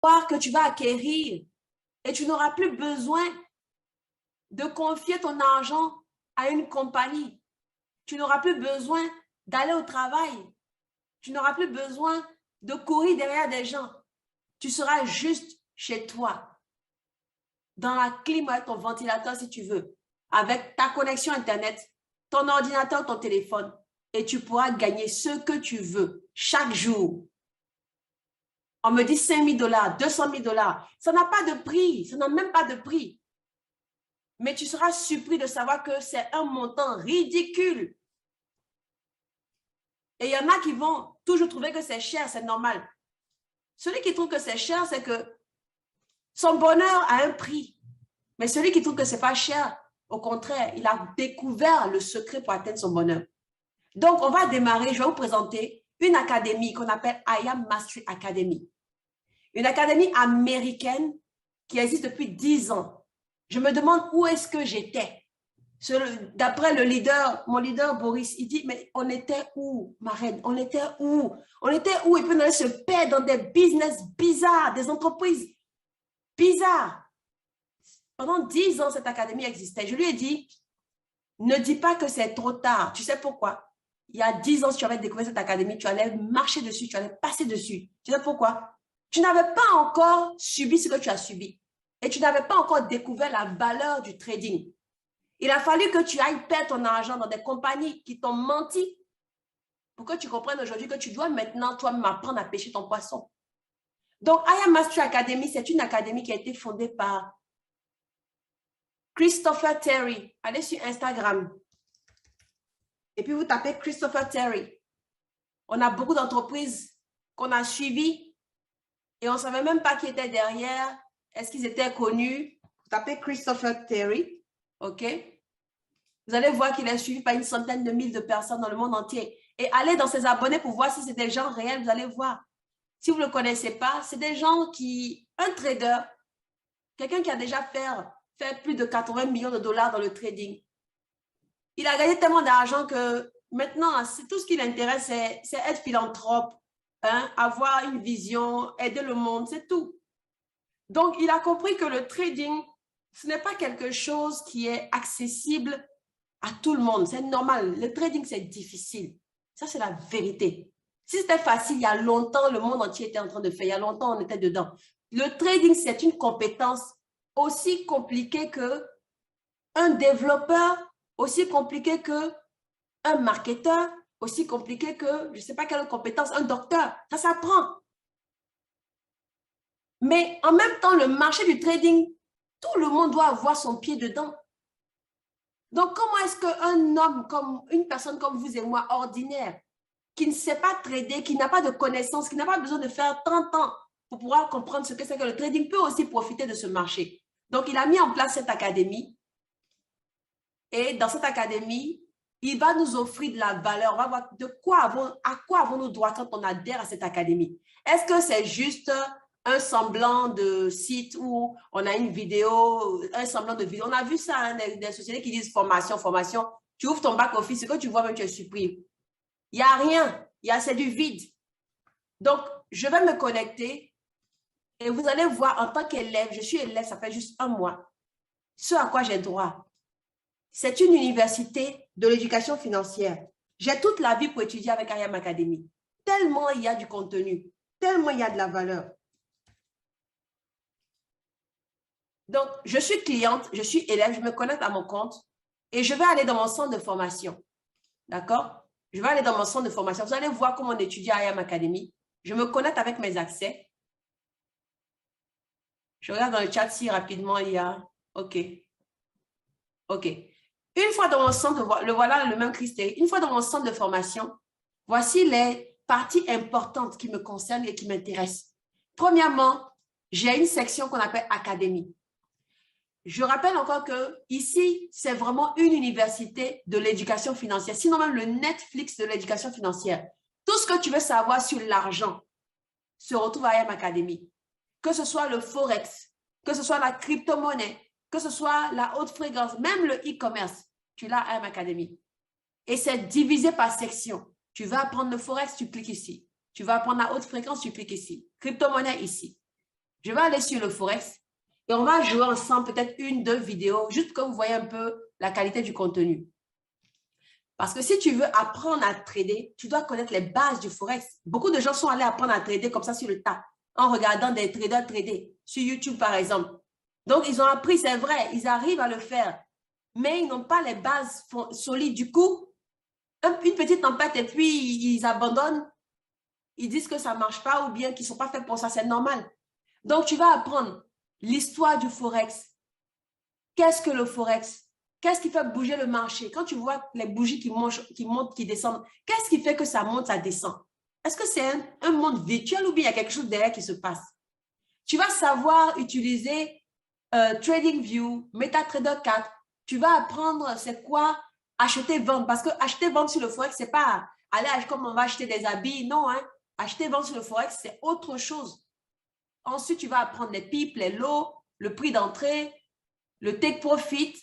savoir que tu vas acquérir et tu n'auras plus besoin de confier ton argent à une compagnie. Tu n'auras plus besoin d'aller au travail. Tu n'auras plus besoin de courir derrière des gens. Tu seras juste chez toi, dans la clim avec ton ventilateur si tu veux, avec ta connexion Internet, ton ordinateur, ton téléphone, et tu pourras gagner ce que tu veux chaque jour. On me dit 5 000 $, 200 000 $. Ça n'a pas de prix, ça n'a même pas de prix. Mais tu seras surpris de savoir que c'est un montant ridicule. Et il y en a qui vont toujours trouver que c'est cher, c'est normal. Celui qui trouve que c'est cher, c'est que son bonheur a un prix. Mais celui qui trouve que ce n'est pas cher, au contraire, il a découvert le secret pour atteindre son bonheur. Donc, on va démarrer, je vais vous présenter une académie qu'on appelle I Am Mastery Academy. Une académie américaine qui existe depuis 10 ans. Je me demande où est-ce que j'étais. D'après le leader, mon leader Boris, il dit, mais on était où, ma reine? On était où? On était où? Et puis on allait se perdre dans des business bizarres, des entreprises bizarres. Pendant 10 ans, cette académie existait. Je lui ai dit, ne dis pas que c'est trop tard. Tu sais pourquoi? Il y a 10 ans, si tu avais découvert cette académie, tu allais marcher dessus, tu allais passer dessus. Tu sais pourquoi? Tu n'avais pas encore subi ce que tu as subi. Et tu n'avais pas encore découvert la valeur du trading. Il a fallu que tu ailles perdre ton argent dans des compagnies qui t'ont menti pour que tu comprennes aujourd'hui que tu dois maintenant toi-même apprendre à pêcher ton poisson. Donc, I Am Mastery Academy, c'est une académie qui a été fondée par Christopher Terry. Allez sur Instagram. Et puis, vous tapez Christopher Terry. On a beaucoup d'entreprises qu'on a suivies et on ne savait même pas qui était derrière. Est-ce qu'ils étaient connus? Vous tapez Christopher Terry. OK? Vous allez voir qu'il est suivi par une centaine de mille de personnes dans le monde entier. Et allez dans ses abonnés pour voir si c'est des gens réels, vous allez voir. Si vous ne le connaissez pas, c'est des gens qui, un trader, quelqu'un qui a déjà fait plus de 80 millions de dollars dans le trading. Il a gagné tellement d'argent que maintenant, tout ce qui l'intéresse, c'est être philanthrope, hein, avoir une vision, aider le monde, c'est tout. Donc, il a compris que le trading, ce n'est pas quelque chose qui est accessible à tout le monde. C'est normal. Le trading, c'est difficile. Ça, c'est la vérité. Si c'était facile, il y a longtemps, le monde entier était en train de faire. Il y a longtemps, on était dedans. Le trading, c'est une compétence aussi compliquée qu'un développeur, aussi compliquée qu'un marketeur, aussi compliquée que, je ne sais pas quelle compétence, un docteur. Ça s'apprend. Mais en même temps, le marché du trading, tout le monde doit avoir son pied dedans. Donc, comment est-ce qu'un homme, comme une personne comme vous et moi, ordinaire, qui ne sait pas trader, qui n'a pas de connaissances, qui n'a pas besoin de faire 30 ans pour pouvoir comprendre ce que c'est que le trading, peut aussi profiter de ce marché? Donc, il a mis en place cette académie. Et dans cette académie, il va nous offrir de la valeur. On va voir à quoi avons-nous droit quand on adhère à cette académie. Est-ce que c'est juste un semblant de site où on a une vidéo, un semblant de vidéo? On a vu ça, hein, des sociétés qui disent formation, formation. Tu ouvres ton back-office, ce que tu vois même, tu es surpris. Il n'y a rien. C'est du vide. Donc, je vais me connecter et vous allez voir en tant qu'élève, je suis élève, ça fait juste 1 mois, ce à quoi j'ai droit. C'est une université de l'éducation financière. J'ai toute la vie pour étudier avec I Am Academy. Tellement il y a du contenu, tellement il y a de la valeur. Donc, je suis cliente, je suis élève, je me connecte à mon compte et je vais aller dans mon centre de formation. D'accord? Je vais aller dans mon centre de formation. Vous allez voir comment on étudie à I Am Academy. Je me connecte avec mes accès. Je regarde dans le chat si rapidement il y a... OK. OK. Une fois dans mon centre, le voilà le même Christ. Une fois dans mon centre de formation, voici les parties importantes qui me concernent et qui m'intéressent. Premièrement, j'ai une section qu'on appelle Académie. Je rappelle encore que ici, c'est vraiment une université de l'éducation financière, sinon même le Netflix de l'éducation financière. Tout ce que tu veux savoir sur l'argent se retrouve à I Am Academy. Que ce soit le Forex, que ce soit la crypto-monnaie, que ce soit la haute fréquence, même le e-commerce, tu l'as à I Am Academy. Et c'est divisé par section. Tu vas apprendre le Forex, tu cliques ici. Tu vas apprendre la haute fréquence, tu cliques ici. Crypto-monnaie ici. Je vais aller sur le Forex et on va jouer ensemble peut-être une, deux vidéos, juste que vous voyez un peu la qualité du contenu. Parce que si tu veux apprendre à trader, tu dois connaître les bases du Forex. Beaucoup de gens sont allés apprendre à trader comme ça sur le tas, en regardant des traders trader, sur YouTube par exemple. Donc, ils ont appris, c'est vrai, ils arrivent à le faire, mais ils n'ont pas les bases solides. Du coup, une petite tempête et puis ils abandonnent, ils disent que ça ne marche pas ou bien qu'ils ne sont pas faits pour ça, c'est normal. Donc, tu vas apprendre l'histoire du Forex. Qu'est-ce que le Forex? Qu'est-ce qui fait bouger le marché? Quand tu vois les bougies qui montent, qui descendent, qu'est-ce qui fait que ça monte, ça descend? Est-ce que c'est un monde virtuel ou bien il y a quelque chose derrière qui se passe? Tu vas savoir utiliser TradingView, MetaTrader 4. Tu vas apprendre c'est quoi acheter, vendre. Parce que acheter, vendre sur le Forex, c'est pas aller comme on va acheter des habits. Non, hein. Acheter, vendre sur le Forex, c'est autre chose. Ensuite, tu vas apprendre les pipes, les lots, le prix d'entrée, le take profit.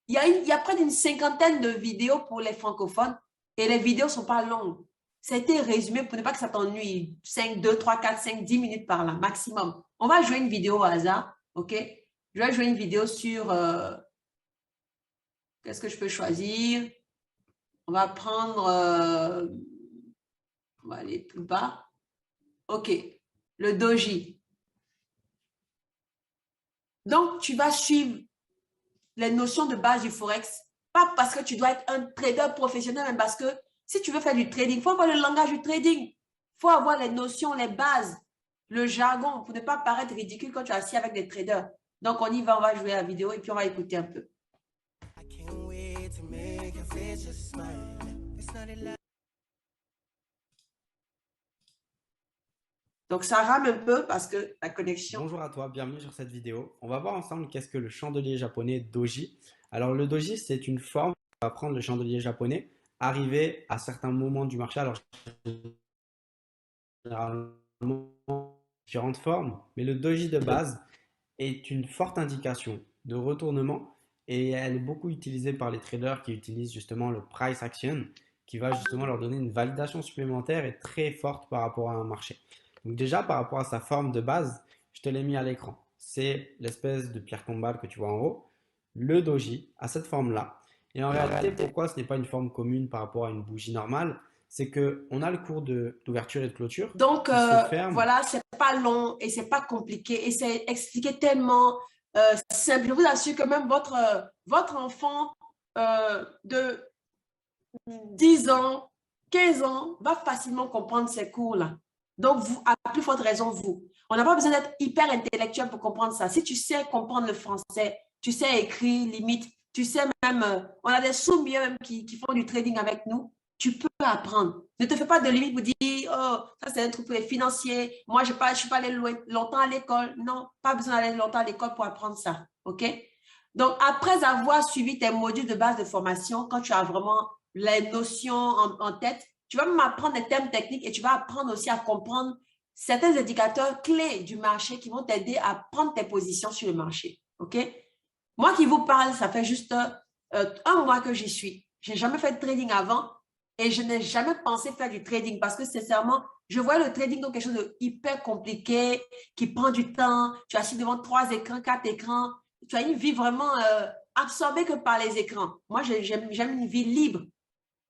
Il y a près d'une cinquantaine de vidéos pour les francophones et les vidéos ne sont pas longues. Ça a été résumé pour ne pas que ça t'ennuie. 5, 2, 3, 4, 5, 10 minutes par là, maximum. On va jouer une vidéo au hasard, ok? Je vais jouer une vidéo sur... qu'est-ce que je peux choisir? On va prendre... on va aller plus bas. Ok, le doji. Donc, tu vas suivre les notions de base du Forex. Pas parce que tu dois être un trader professionnel, mais parce que si tu veux faire du trading, il faut avoir le langage du trading. Il faut avoir les notions, les bases, le jargon pour ne pas paraître ridicule quand tu es assis avec des traders. Donc, on y va, on va jouer la vidéo et puis on va écouter un peu. Donc, ça rame un peu parce que la connexion... Bonjour à toi, bienvenue sur cette vidéo. On va voir ensemble qu'est-ce que le chandelier japonais doji. Alors le doji, c'est une forme, on va prendre le chandelier japonais, arriver à certains moments du marché. Alors généralement, différentes formes, mais le doji de base est une forte indication de retournement et elle est beaucoup utilisée par les traders qui utilisent justement le price action qui va justement leur donner une validation supplémentaire et très forte par rapport à un marché. Donc déjà par rapport à sa forme de base, je te l'ai mis à l'écran. C'est l'espèce de pierre tombale que tu vois en haut. Le doji a cette forme-là. Et en réalité, pourquoi ce n'est pas une forme commune par rapport à une bougie normale? C'est qu'on a le cours d'ouverture et de clôture Donc, qui se ferme. voilà, c'est pas long et c'est pas compliqué et c'est expliqué tellement simple. Je vous assure que même votre enfant de 10 ans, 15 ans va facilement comprendre ces cours-là. Donc, vous, à plus forte raison, vous. On n'a pas besoin d'être hyper intellectuel pour comprendre ça. Si tu sais comprendre le français, tu sais écrire, limite, tu sais même, on a des sous même qui font du trading avec nous, tu peux apprendre. Ne te fais pas de limite pour dire, oh, ça c'est un truc pour les financiers. Moi, je ne suis pas allé longtemps à l'école. Non, pas besoin d'aller longtemps à l'école pour apprendre ça. OK? Donc, après avoir suivi tes modules de base de formation, quand tu as vraiment les notions en tête, tu vas même apprendre des termes techniques et tu vas apprendre aussi à comprendre certains indicateurs clés du marché qui vont t'aider à prendre tes positions sur le marché. OK? Moi qui vous parle, ça fait juste un mois que j'y suis. Je n'ai jamais fait de trading avant et je n'ai jamais pensé faire du trading parce que sincèrement, je vois le trading comme quelque chose de hyper compliqué, qui prend du temps. Tu es assis devant 3 écrans, 4 écrans. Tu as une vie vraiment absorbée que par les écrans. Moi, j'aime une vie libre.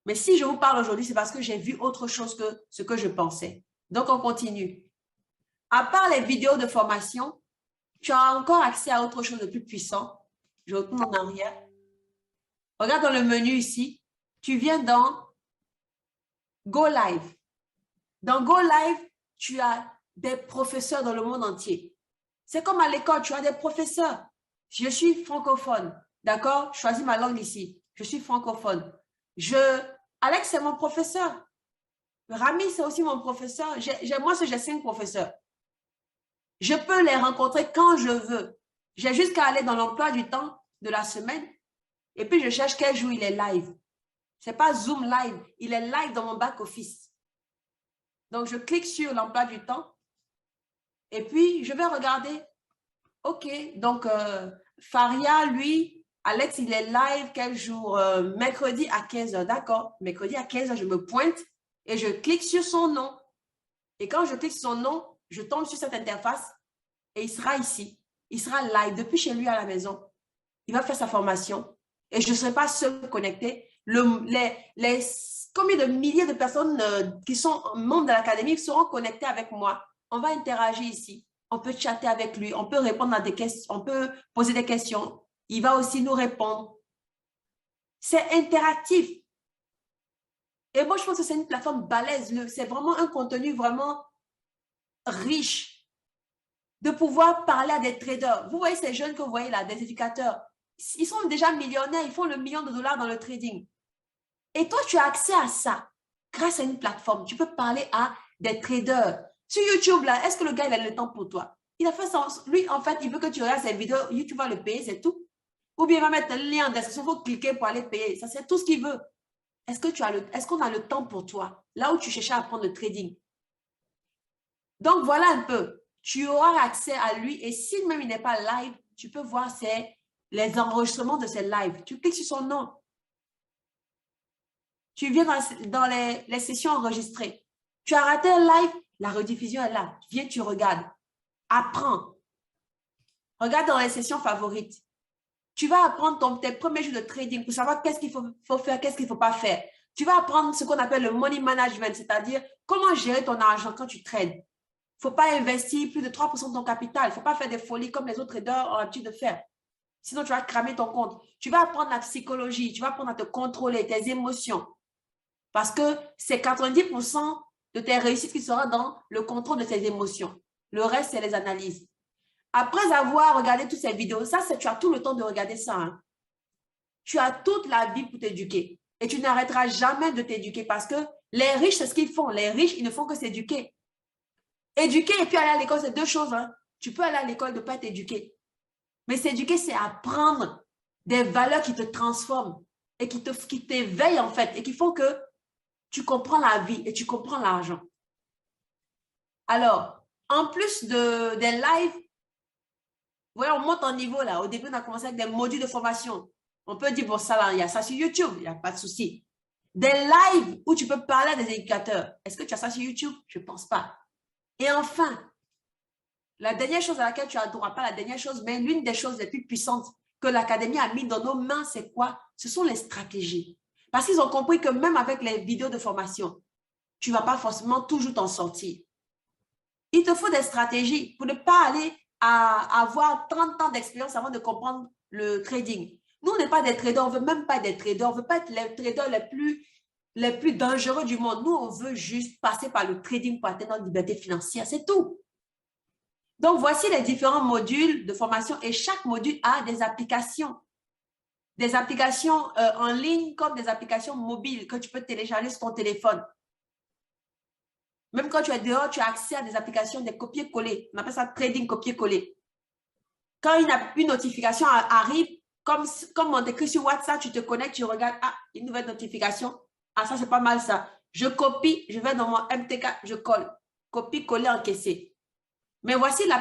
Mais si je vous parle aujourd'hui, c'est parce que j'ai vu autre chose que ce que je pensais. Donc, on continue. À part les vidéos de formation, tu as encore accès à autre chose de plus puissant. Je retourne en arrière. Regarde dans le menu ici. Tu viens dans Go Live. Dans Go Live, tu as des professeurs dans le monde entier. C'est comme à l'école, tu as des professeurs. Je suis francophone, d'accord? Je choisis ma langue ici. Je suis francophone. Alex, c'est mon professeur. Rami, c'est aussi mon professeur. Moi, j'ai 5 professeurs. Je peux les rencontrer quand je veux. J'ai juste qu'à aller dans l'emploi du temps de la semaine et puis je cherche quel jour il est live. Ce n'est pas Zoom live, il est live dans mon back-office. Donc, je clique sur l'emploi du temps et puis je vais regarder. OK, donc Faria, lui, Alex, il est live quel jour? Mercredi à 15h, d'accord. Mercredi à 15h, je me pointe et je clique sur son nom. Et quand je clique sur son nom, je tombe sur cette interface et il sera ici. Il sera live depuis chez lui à la maison. Il va faire sa formation et je ne serai pas seul connecté. Combien de milliers de personnes qui sont membres de l'académie seront connectées avec moi. On va interagir ici. On peut chatter avec lui. On peut répondre à des questions. On peut poser des questions. Il va aussi nous répondre. C'est interactif. Et moi, je pense que c'est une plateforme balèze. C'est vraiment un contenu vraiment riche de pouvoir parler à des traders. Vous voyez ces jeunes que vous voyez là, des éducateurs. Ils sont déjà millionnaires. Ils font le million de dollars dans le trading. Et toi, tu as accès à ça grâce à une plateforme. Tu peux parler à des traders. Sur YouTube, là, est-ce que le gars, il a le temps pour toi? Il a fait ça. Lui, en fait, il veut que tu regardes ses vidéos. YouTube va le payer, c'est tout. Ou bien il va mettre un lien en description. Il faut cliquer pour aller payer. Ça, c'est tout ce qu'il veut. Est-ce qu'on a le temps pour toi? Là où tu cherchais à apprendre le trading. Donc, voilà un peu. Tu auras accès à lui. Et si même il n'est pas live, tu peux voir les enregistrements de ses lives. Tu cliques sur son nom. Tu viens dans les sessions enregistrées. Tu as raté un live, la rediffusion est là. Viens, tu regardes. Apprends. Regarde dans les sessions favorites. Tu vas apprendre tes premiers jours de trading pour savoir qu'est-ce qu'il faut faire, qu'est-ce qu'il ne faut pas faire. Tu vas apprendre ce qu'on appelle le money management, c'est-à-dire comment gérer ton argent quand tu trades. Il ne faut pas investir plus de 3% de ton capital. Il ne faut pas faire des folies comme les autres traders ont l'habitude de faire. Sinon, tu vas cramer ton compte. Tu vas apprendre la psychologie. Tu vas apprendre à te contrôler, tes émotions. Parce que c'est 90% de tes réussites qui sera dans le contrôle de tes émotions. Le reste, c'est les analyses. Après avoir regardé toutes ces vidéos, tu as tout le temps de regarder ça. Hein. Tu as toute la vie pour t'éduquer. Et tu n'arrêteras jamais de t'éduquer parce que les riches, c'est ce qu'ils font. Les riches, ils ne font que s'éduquer. Éduquer et puis aller à l'école, c'est deux choses. Hein. Tu peux aller à l'école de ne pas t'éduquer. Mais s'éduquer, c'est apprendre des valeurs qui te transforment et qui t'éveillent en fait et qui font que tu comprends la vie et tu comprends l'argent. Alors, en plus des lives, voilà, on monte en niveau là. Au début, on a commencé avec des modules de formation. On peut dire, bon, ça là, il y a ça sur YouTube, il n'y a pas de souci. Des lives où tu peux parler à des éducateurs. Est-ce que tu as ça sur YouTube? Je ne pense pas. Et enfin, la dernière chose à laquelle tu as droit, pas la dernière chose, mais l'une des choses les plus puissantes que l'Académie a mis dans nos mains, c'est quoi? Ce sont les stratégies. Parce qu'ils ont compris que même avec les vidéos de formation, tu ne vas pas forcément toujours t'en sortir. Il te faut des stratégies pour ne pas aller à avoir 30 ans d'expérience avant de comprendre le trading. Nous, on n'est pas des traders, on ne veut même pas être des traders, on ne veut pas être les traders les plus dangereux du monde. Nous, on veut juste passer par le trading pour atteindre notre liberté financière, c'est tout. Donc, voici les différents modules de formation et chaque module a des applications. Des applications en ligne comme des applications mobiles que tu peux télécharger sur ton téléphone. Même quand tu es dehors, tu as accès à des applications, des copier-coller. On appelle ça trading copier-coller. Quand une notification arrive, comme on t'écrit sur WhatsApp, tu te connectes, tu regardes, ah, une nouvelle notification. Ah, ça, c'est pas mal ça. Je copie, je vais dans mon MTK, je colle. Copie, coller, encaisser. Mais voici la